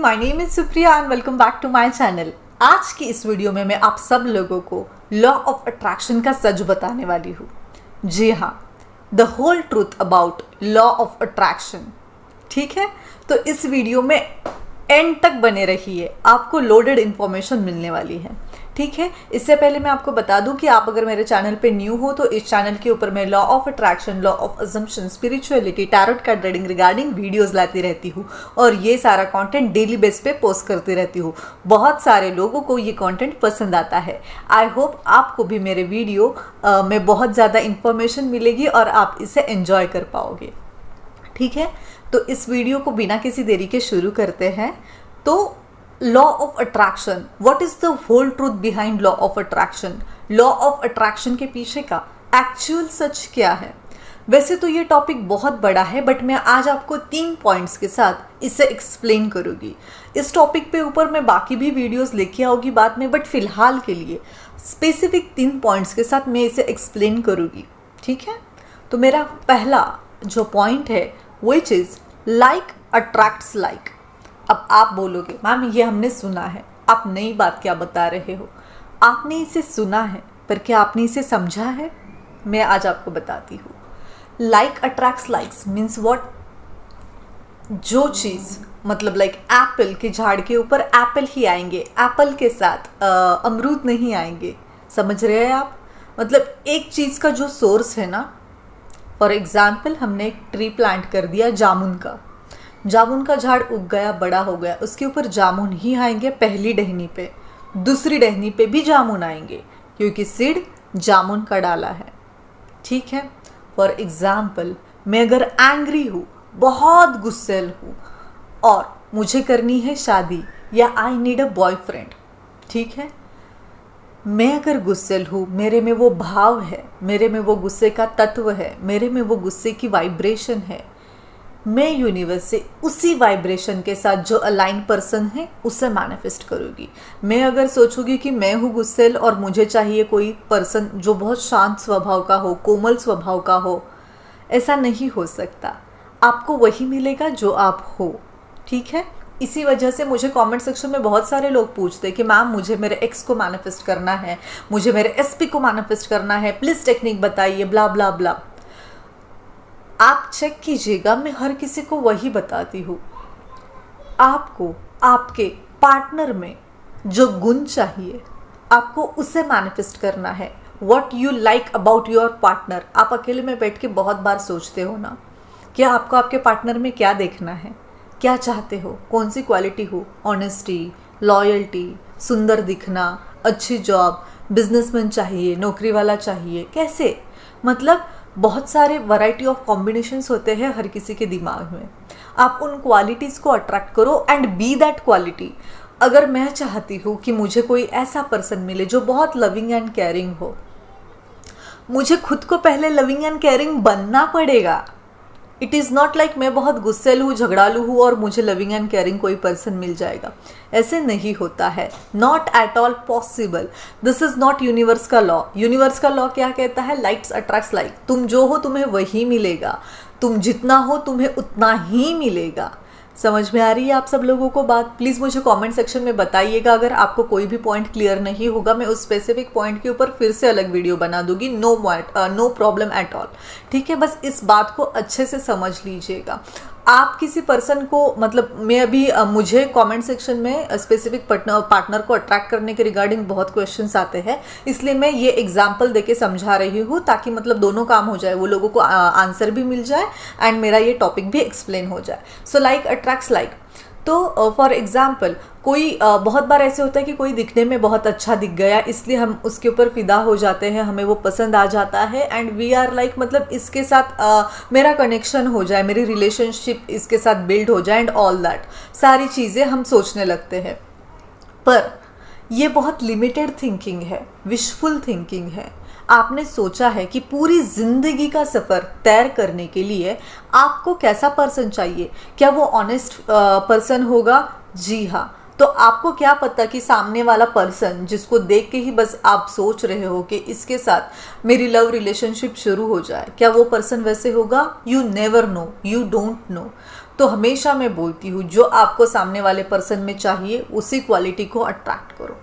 My name is Supriya and welcome back to my channel. आज की इस वीडियो में मैं आप सब लोगों को लॉ ऑफ अट्रैक्शन का सच बताने वाली हूँ। जी हाँ, the whole truth about law of attraction. ठीक है, तो इस वीडियो में एंड तक बने रहिए, आपको लोडेड इंफॉर्मेशन मिलने वाली है। ठीक है, इससे पहले मैं आपको बता दूं कि आप अगर मेरे चैनल पे न्यू हो तो इस चैनल के ऊपर मैं law of attraction, law of assumption, spirituality, tarot card reading regarding videos लाती रहती हूँ और ये सारा कंटेंट डेली बेस पे पोस्ट करती रहती हूँ। बहुत सारे लोगों को ये कंटेंट पसंद आता है। आई होप आपको भी मेरे वीडियो में बहुत ज़्यादा इंफॉर्मेशन मिलेगी और आप इसे एंजॉय कर पाओगे। ठीक है, तो इस वीडियो को बिना किसी देरी के शुरू करते हैं। तो law of attraction, what is the whole truth behind law of attraction? Law of attraction के पीछे का एक्चुअल सच क्या है? वैसे तो ये टॉपिक बहुत बड़ा है, बट मैं आज आपको 3 पॉइंट्स के साथ इसे एक्सप्लेन करूँगी। इस टॉपिक पे ऊपर मैं बाकी भी वीडियोस लेके आऊँगी बाद में, बट फिलहाल के लिए स्पेसिफिक 3 पॉइंट्स के साथ मैं इसे एक्सप्लेन करूँगी। ठीक है, तो मेरा पहला जो पॉइंट है which is like attracts like. अब आप बोलोगे मैम ये हमने सुना है, आप नई बात क्या बता रहे हो? आपने इसे सुना है पर क्या आपने इसे समझा है? मैं आज आपको बताती हूँ। Like attracts likes means what? जो चीज़ मतलब लाइक एप्पल के झाड़ के ऊपर एप्पल ही आएंगे, एप्पल के साथ अमरूद नहीं आएंगे। समझ रहे हैं आप? मतलब एक चीज़ का जो सोर्स है ना, फॉर एग्जाम्पल हमने एक ट्री प्लांट कर दिया जामुन का झाड़ उग गया, बड़ा हो गया, उसके ऊपर जामुन ही आएंगे। पहली टहनी पे, दूसरी टहनी पे भी जामुन आएंगे क्योंकि सीड जामुन का डाला है। ठीक है, फॉर एग्जाम्पल मैं अगर एंग्री हूँ, बहुत गुस्सेल हूँ और मुझे करनी है शादी या आई नीड अ बॉयफ्रेंड। ठीक है, मैं अगर गुस्सेल हूँ, मेरे में वो भाव है, मेरे में वो गुस्से का तत्व है, मेरे में वो गुस्से की वाइब्रेशन है, मैं यूनिवर्स से उसी वाइब्रेशन के साथ जो अलाइन पर्सन है उसे मैनिफेस्ट करूँगी। मैं अगर सोचूंगी कि मैं हूँ गुस्सेल और मुझे चाहिए कोई पर्सन जो बहुत शांत स्वभाव का हो, कोमल स्वभाव का हो, ऐसा नहीं हो सकता। आपको वही मिलेगा जो आप हो। ठीक है, इसी वजह से मुझे कमेंट सेक्शन में बहुत सारे लोग पूछते हैं कि मैम मुझे मेरे एक्स को मैनिफेस्ट करना है, मुझे मेरे एसपी को मैनिफेस्ट करना है, प्लीज़ टेक्निक बताइए, ब्ला ब्ला ब्ला। आप चेक कीजिएगा, मैं हर किसी को वही बताती हूँ। आपको आपके पार्टनर में जो गुण चाहिए आपको उसे मैनिफेस्ट करना है। What you like about your partner. आप अकेले में बैठ के बहुत बार सोचते हो ना, क्या आपको आपके पार्टनर में क्या देखना है, क्या चाहते हो, कौन सी क्वालिटी हो? ऑनेस्टी, लॉयल्टी, सुंदर दिखना, अच्छी जॉब, बिजनेसमैन चाहिए, नौकरी वाला चाहिए, कैसे? मतलब बहुत सारे वैरायटी ऑफ कॉम्बिनेशंस होते हैं हर किसी के दिमाग में। आप उन क्वालिटीज़ को अट्रैक्ट करो एंड बी दैट क्वालिटी। अगर मैं चाहती हूँ कि मुझे कोई ऐसा पर्सन मिले जो बहुत लविंग एंड केयरिंग हो, मुझे खुद को पहले लविंग एंड केयरिंग बनना पड़ेगा। इट इज़ नॉट लाइक मैं बहुत गुस्सेल हूँ, झगड़ालू हूँ और मुझे लविंग एंड केयरिंग कोई पर्सन मिल जाएगा। ऐसे नहीं होता है, not at all possible. This is not universe का लॉ। यूनिवर्स का लॉ क्या कहता है? Likes attracts like. तुम जो हो तुम्हें वही मिलेगा, तुम जितना हो तुम्हें उतना ही मिलेगा। समझ में आ रही है आप सब लोगों को बात? प्लीज़ मुझे कमेंट सेक्शन में बताइएगा। अगर आपको कोई भी पॉइंट क्लियर नहीं होगा, मैं उस स्पेसिफिक पॉइंट के ऊपर फिर से अलग वीडियो बना दूंगी। No problem at all. ठीक है, बस इस बात को अच्छे से समझ लीजिएगा। आप किसी पर्सन को मतलब मैं अभी मुझे कमेंट सेक्शन में स्पेसिफिक पार्टनर को अट्रैक्ट करने के रिगार्डिंग बहुत क्वेश्चंस आते हैं, इसलिए मैं ये एग्जांपल देके समझा रही हूँ ताकि मतलब दोनों काम हो जाए, वो लोगों को आंसर भी मिल जाए एंड मेरा ये टॉपिक भी एक्सप्लेन हो जाए। So like attracts like. तो फॉर एग्जाम्पल कोई बहुत बार ऐसे होता है कि कोई दिखने में बहुत अच्छा दिख गया, इसलिए हम उसके ऊपर फिदा हो जाते हैं, हमें वो पसंद आ जाता है एंड वी आर लाइक मतलब इसके साथ मेरा कनेक्शन हो जाए, मेरी रिलेशनशिप इसके साथ बिल्ड हो जाए एंड ऑल दैट सारी चीज़ें हम सोचने लगते हैं। पर ये बहुत लिमिटेड थिंकिंग है, विशफुल थिंकिंग है। आपने सोचा है कि पूरी जिंदगी का सफ़र तय करने के लिए आपको कैसा पर्सन चाहिए? क्या वो ऑनेस्ट पर्सन होगा? जी हाँ। तो आपको क्या पता कि सामने वाला पर्सन जिसको देख के ही बस आप सोच रहे हो कि इसके साथ मेरी लव रिलेशनशिप शुरू हो जाए, क्या वो पर्सन वैसे होगा? You never know, you don't know. तो हमेशा मैं बोलती हूँ जो आपको सामने वाले पर्सन में चाहिए उसी क्वालिटी को अट्रैक्ट करो,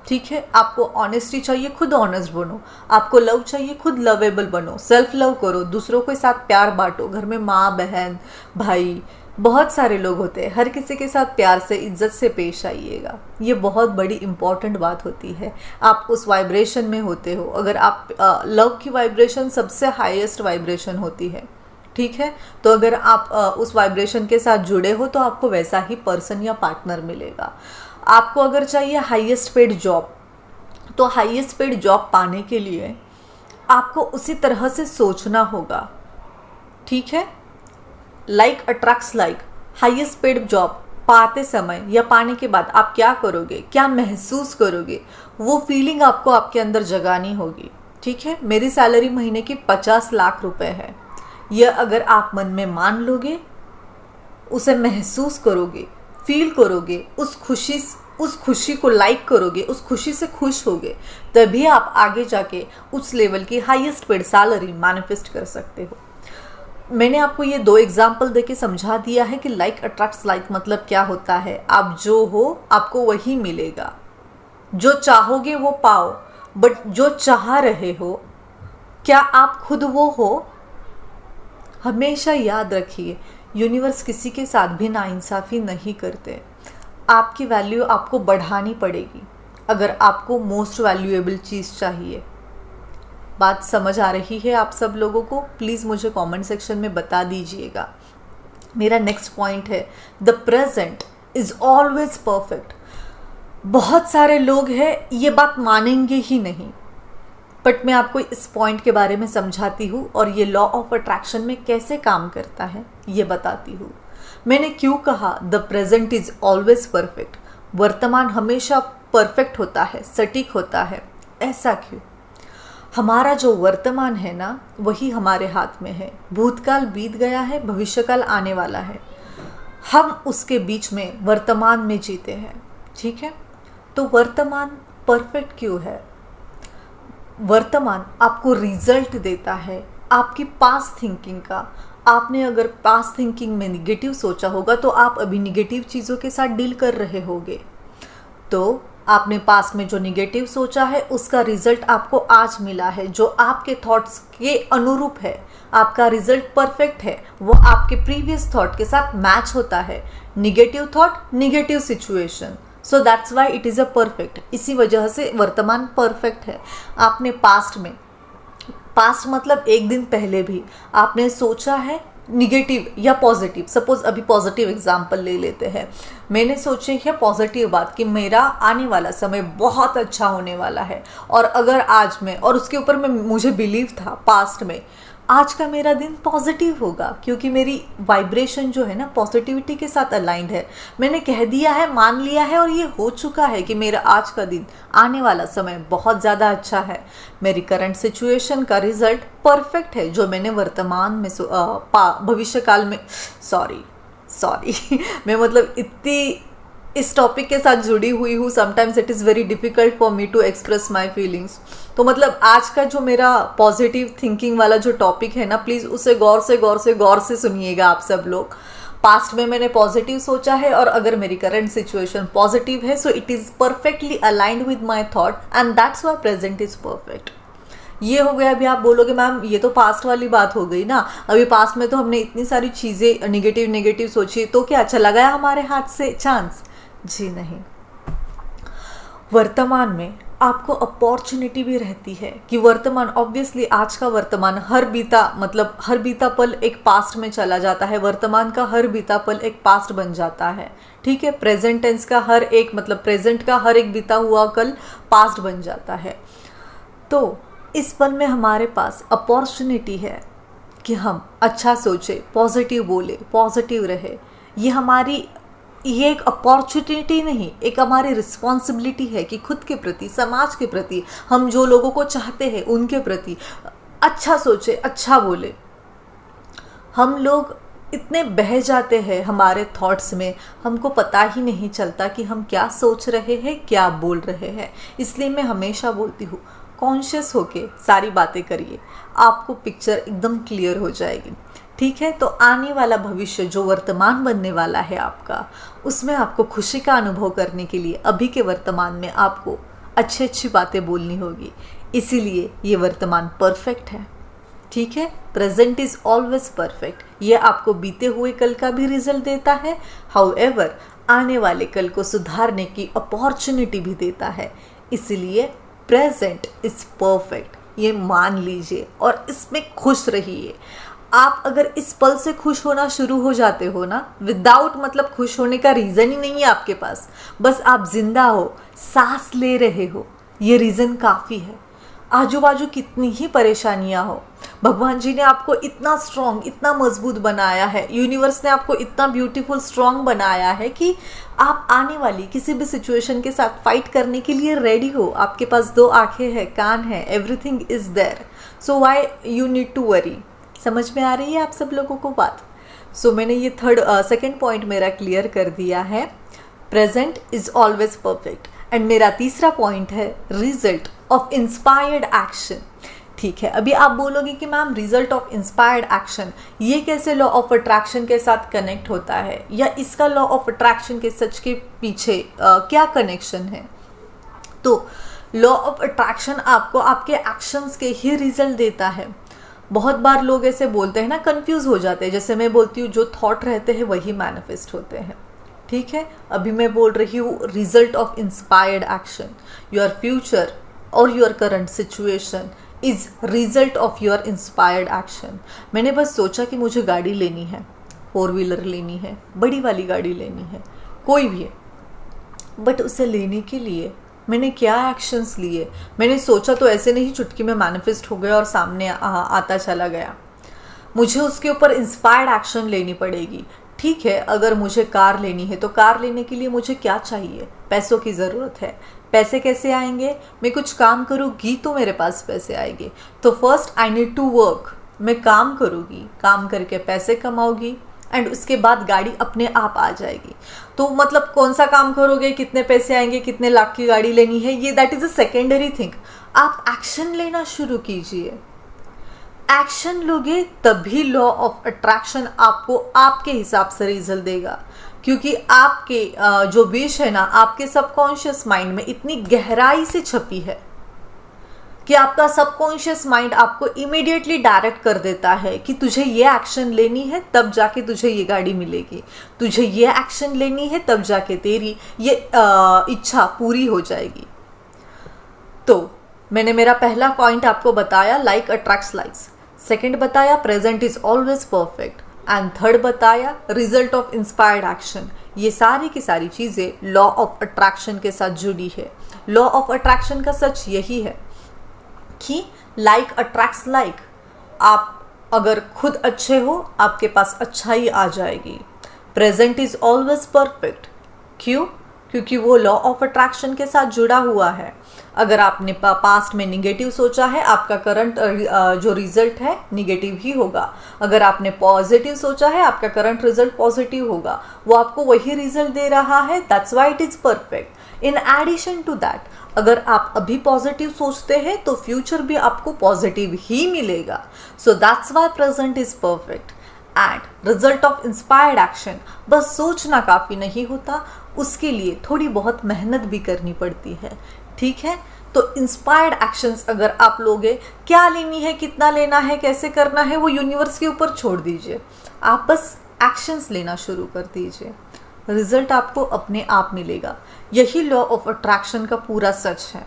ठीक है। आपको ऑनेस्टी चाहिए, खुद ऑनेस्ट बनो। आपको लव चाहिए, खुद लवेबल बनो। सेल्फ लव करो, दूसरों के साथ प्यार बांटो। घर में माँ, बहन, भाई, बहुत सारे लोग होते हैं, हर किसी के साथ प्यार से, इज्जत से पेश आइएगा। ये बहुत बड़ी इंपॉर्टेंट बात होती है। आप उस वाइब्रेशन में होते हो। अगर आप लव की वाइब्रेशन सबसे हाईएस्ट वाइब्रेशन होती है, ठीक है। तो अगर आप उस वाइब्रेशन के साथ जुड़े हो तो आपको वैसा ही पर्सन या पार्टनर मिलेगा। आपको अगर चाहिए हाईएस्ट पेड जॉब, तो हाईएस्ट पेड जॉब पाने के लिए आपको उसी तरह से सोचना होगा, ठीक है। Like attracts like. Highest paid job पाते समय या पाने के बाद आप क्या करोगे, क्या महसूस करोगे, वो फीलिंग आपको आपके अंदर जगानी होगी, ठीक है। मेरी सैलरी महीने की 50 लाख रुपए है। यह अगर आप मन में मान लोगे, उसे महसूस करोगे, फील करोगे, उस खुशी को लाइक करोगे, उस खुशी से खुश होगे, तभी आप आगे जाके उस लेवल की हाईएस्ट पेड सैलरी मैनिफेस्ट कर सकते हो। मैंने आपको ये 2 एग्जाम्पल देके समझा दिया है कि लाइक अट्रैक्ट्स लाइक मतलब क्या होता है। आप जो हो आपको वही मिलेगा। जो चाहोगे वो पाओ, बट जो चाह रहे हो क्या आप खुद वो हो? हमेशा याद रखिए, यूनिवर्स किसी के साथ भी नाइंसाफ़ी नहीं करते। आपकी वैल्यू आपको बढ़ानी पड़ेगी अगर आपको मोस्ट वैल्यूएबल चीज़ चाहिए। बात समझ आ रही है आप सब लोगों को? प्लीज़ मुझे कमेंट सेक्शन में बता दीजिएगा। मेरा नेक्स्ट पॉइंट है, the present is always perfect. बहुत सारे लोग हैं ये बात मानेंगे ही नहीं, बट मैं आपको इस पॉइंट के बारे में समझाती हूँ और ये लॉ ऑफ अट्रैक्शन में कैसे काम करता है ये बताती हूँ। मैंने क्यों कहा the present is always perfect? वर्तमान हमेशा परफेक्ट होता है, सटीक होता है। ऐसा क्यों? हमारा जो वर्तमान है ना, वही हमारे हाथ में है। भूतकाल बीत गया है, भविष्यकाल आने वाला है। हम उसके बीच में वर्तमान में जीते हैं, ठीक है। तो वर्तमान परफेक्ट क्यों है? वर्तमान आपको रिजल्ट देता है आपकी पास्ट थिंकिंग का। आपने अगर पास्ट थिंकिंग में निगेटिव सोचा होगा तो आप अभी निगेटिव चीज़ों के साथ डील कर रहे होगे। तो आपने पास्ट में जो निगेटिव सोचा है उसका रिजल्ट आपको आज मिला है, जो आपके थॉट्स के अनुरूप है। आपका रिजल्ट परफेक्ट है, वो आपके प्रीवियस थॉट के साथ मैच होता है। Negative thought, negative situation, so that's why it is a perfect. इसी वजह से वर्तमान परफेक्ट है। आपने पास्ट मतलब एक दिन पहले भी आपने सोचा है निगेटिव या पॉजिटिव। सपोज अभी पॉजिटिव एग्जांपल ले लेते हैं। मैंने सोची है पॉजिटिव बात कि मेरा आने वाला समय बहुत अच्छा होने वाला है, और अगर आज में, और उसके ऊपर में मुझे बिलीव था पास्ट में, आज का मेरा दिन पॉजिटिव होगा क्योंकि मेरी वाइब्रेशन जो है ना पॉजिटिविटी के साथ अलाइंड है। मैंने कह दिया है, मान लिया है, और ये हो चुका है कि मेरा आज का दिन, आने वाला समय बहुत ज़्यादा अच्छा है। मेरी करंट सिचुएशन का रिजल्ट परफेक्ट है जो मैंने वर्तमान में भविष्य काल में सॉरी मैं मतलब इतनी इस टॉपिक के साथ जुड़ी हुई हूँ, sometimes it is very difficult for me to express my feelings. तो मतलब आज का जो मेरा पॉजिटिव थिंकिंग वाला जो टॉपिक है ना, प्लीज़ उसे गौर से सुनिएगा आप सब लोग। पास्ट में मैंने पॉजिटिव सोचा है, और अगर मेरी करंट सिचुएशन पॉजिटिव है, so it is perfectly aligned with my thought, and that's why present is perfect. ये हो गया। अभी आप बोलोगे मैम ये तो पास्ट वाली बात हो गई ना, अभी पास्ट में तो हमने इतनी सारी चीज़ें निगेटिव सोची, तो क्या चला गया हमारे हाथ से चांस? जी नहीं। वर्तमान में आपको अपॉर्चुनिटी भी रहती है कि वर्तमान, ऑब्वियसली आज का वर्तमान, हर बीता पल एक पास्ट में चला जाता है। वर्तमान का हर बीता पल एक पास्ट बन जाता है, ठीक है। प्रेजेंट टेंस का हर एक प्रेजेंट का हर एक बीता हुआ कल पास्ट बन जाता है। तो इस पल में हमारे पास अपॉर्चुनिटी है कि हम अच्छा सोचे, पॉजिटिव बोले, पॉजिटिव रहे। ये एक अपॉर्चुनिटी नहीं, एक हमारी रिस्पॉन्सिबिलिटी है कि खुद के प्रति, समाज के प्रति, हम जो लोगों को चाहते हैं उनके प्रति अच्छा सोचे, अच्छा बोले। हम लोग इतने बह जाते हैं हमारे थॉट्स में, हमको पता ही नहीं चलता कि हम क्या सोच रहे हैं, क्या बोल रहे हैं। इसलिए मैं हमेशा बोलती हूँ, कॉन्शियस होके सारी बातें करिए, आपको पिक्चर एकदम क्लियर हो जाएगी। ठीक है, तो आने वाला भविष्य जो वर्तमान बनने वाला है आपका, उसमें आपको खुशी का अनुभव करने के लिए अभी के वर्तमान में आपको अच्छी अच्छी बातें बोलनी होगी। इसीलिए ये वर्तमान परफेक्ट है। ठीक है, प्रेजेंट इज ऑलवेज परफेक्ट। ये आपको बीते हुए कल का भी रिजल्ट देता है, हाउएवर आने वाले कल को सुधारने की अपॉर्चुनिटी भी देता है। इसीलिए प्रेजेंट इज परफेक्ट, ये मान लीजिए और इसमें खुश रहिए। आप अगर इस पल से खुश होना शुरू हो जाते हो ना, विदाउट मतलब खुश होने का रीज़न ही नहीं है आपके पास, बस आप जिंदा हो, सांस ले रहे हो, ये रीज़न काफ़ी है। आजू बाजू कितनी ही परेशानियां हो, भगवान जी ने आपको इतना स्ट्रॉन्ग, इतना मजबूत बनाया है, यूनिवर्स ने आपको इतना ब्यूटीफुल स्ट्रॉन्ग बनाया है कि आप आने वाली किसी भी सिचुएशन के साथ फाइट करने के लिए रेडी हो। आपके पास 2 आंखें हैं, कान है, everything is there, so why you need to worry. समझ में आ रही है आप सब लोगों को बात? सो मैंने ये सेकंड पॉइंट मेरा क्लियर कर दिया है, present is always perfect. And मेरा तीसरा पॉइंट है रिजल्ट ऑफ इंस्पायर्ड एक्शन। ठीक है, अभी आप बोलोगे कि ma'am result of inspired action ये कैसे लॉ ऑफ अट्रैक्शन के साथ कनेक्ट होता है, या इसका लॉ ऑफ अट्रैक्शन के सच के पीछे क्या कनेक्शन है? तो लॉ ऑफ अट्रैक्शन आपको आपके एक्शंस के ही रिजल्ट देता है। बहुत बार लोग ऐसे बोलते हैं ना, कंफ्यूज हो जाते हैं। जैसे मैं बोलती हूँ जो थॉट रहते हैं वही मैनिफेस्ट होते हैं। ठीक है, अभी मैं बोल रही हूँ result of inspired action. Your future और your current situation is result of your inspired action. मैंने बस सोचा कि मुझे गाड़ी लेनी है, 4 व्हीलर लेनी है, बड़ी वाली गाड़ी लेनी है, कोई भी है, बट उसे लेने के लिए मैंने क्या एक्शंस लिए? मैंने सोचा तो ऐसे नहीं चुटकी में मैनिफेस्ट हो गया और सामने आता चला गया। मुझे उसके ऊपर इंस्पायर्ड एक्शन लेनी पड़ेगी। ठीक है, अगर मुझे कार लेनी है तो कार लेने के लिए मुझे क्या चाहिए? पैसों की ज़रूरत है। पैसे कैसे आएंगे? मैं कुछ काम करूँगी तो मेरे पास पैसे आएंगे। तो first I need to work, मैं काम करूँगी, काम करके पैसे कमाऊँगी एंड उसके बाद गाड़ी अपने आप आ जाएगी। तो मतलब कौन सा काम करोगे, कितने पैसे आएंगे, कितने लाख की गाड़ी लेनी है, ये that is a secondary thing. आप एक्शन लेना शुरू कीजिए। एक्शन लोगे तभी लॉ ऑफ अट्रैक्शन आपको आपके हिसाब से रिजल्ट देगा, क्योंकि आपके जो विश है ना, आपके सबकॉन्शियस माइंड में इतनी गहराई से छपी है कि आपका सबकॉन्शियस माइंड आपको इमीडिएटली डायरेक्ट कर देता है कि तुझे ये एक्शन लेनी है तब जाके तुझे ये गाड़ी मिलेगी, तुझे ये एक्शन लेनी है तब जाके तेरी ये इच्छा पूरी हो जाएगी। तो मैंने मेरा पहला पॉइंट आपको बताया, लाइक अट्रैक्ट्स लाइक्स। सेकंड बताया present is always perfect. And third बताया रिजल्ट ऑफ इंस्पायर्ड एक्शन। ये सारी की सारी चीज़ें लॉ ऑफ अट्रैक्शन के साथ जुड़ी है। लॉ ऑफ अट्रैक्शन का सच यही है कि लाइक अट्रैक्ट्स लाइक। आप अगर खुद अच्छे हो, आपके पास अच्छाई आ जाएगी। Present is always perfect. क्यों? क्योंकि वो लॉ ऑफ अट्रैक्शन के साथ जुड़ा हुआ है। अगर आपने पास्ट में निगेटिव सोचा है, आपका करंट जो रिजल्ट है निगेटिव ही होगा। अगर आपने पॉजिटिव सोचा है, आपका करंट रिजल्ट पॉजिटिव होगा। वो आपको वही रिजल्ट दे रहा है, that's why it is perfect. In addition to that, अगर आप अभी पॉजिटिव सोचते हैं तो फ्यूचर भी आपको पॉजिटिव ही मिलेगा। So that's why present is perfect. And result of inspired action, बस सोचना काफ़ी नहीं होता, उसके लिए थोड़ी बहुत मेहनत भी करनी पड़ती है। ठीक है, तो इंस्पायर्ड एक्शंस अगर आप लोगे, क्या लेनी है, कितना लेना है, कैसे करना है, वो यूनिवर्स के ऊपर छोड़ दीजिए। आप बस एक्शंस लेना शुरू कर दीजिए, रिजल्ट आपको अपने आप मिलेगा। यही लॉ ऑफ अट्रैक्शन का पूरा सच है।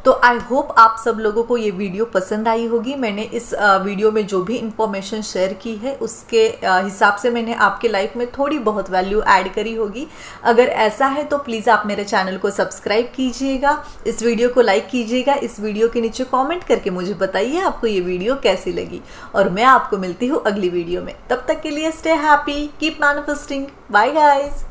तो आई होप आप सब लोगों को ये वीडियो पसंद आई होगी। मैंने इस वीडियो में जो भी इंफॉर्मेशन शेयर की है उसके हिसाब से मैंने आपके लाइफ में थोड़ी बहुत वैल्यू ऐड करी होगी। अगर ऐसा है तो प्लीज़ आप मेरे चैनल को सब्सक्राइब कीजिएगा, इस वीडियो को लाइक कीजिएगा, इस वीडियो के नीचे कमेंट करके मुझे बताइए आपको ये वीडियो कैसी लगी। और मैं आपको मिलती हूँ अगली वीडियो में। तब तक के लिए stay happy, keep manifesting. Bye guys.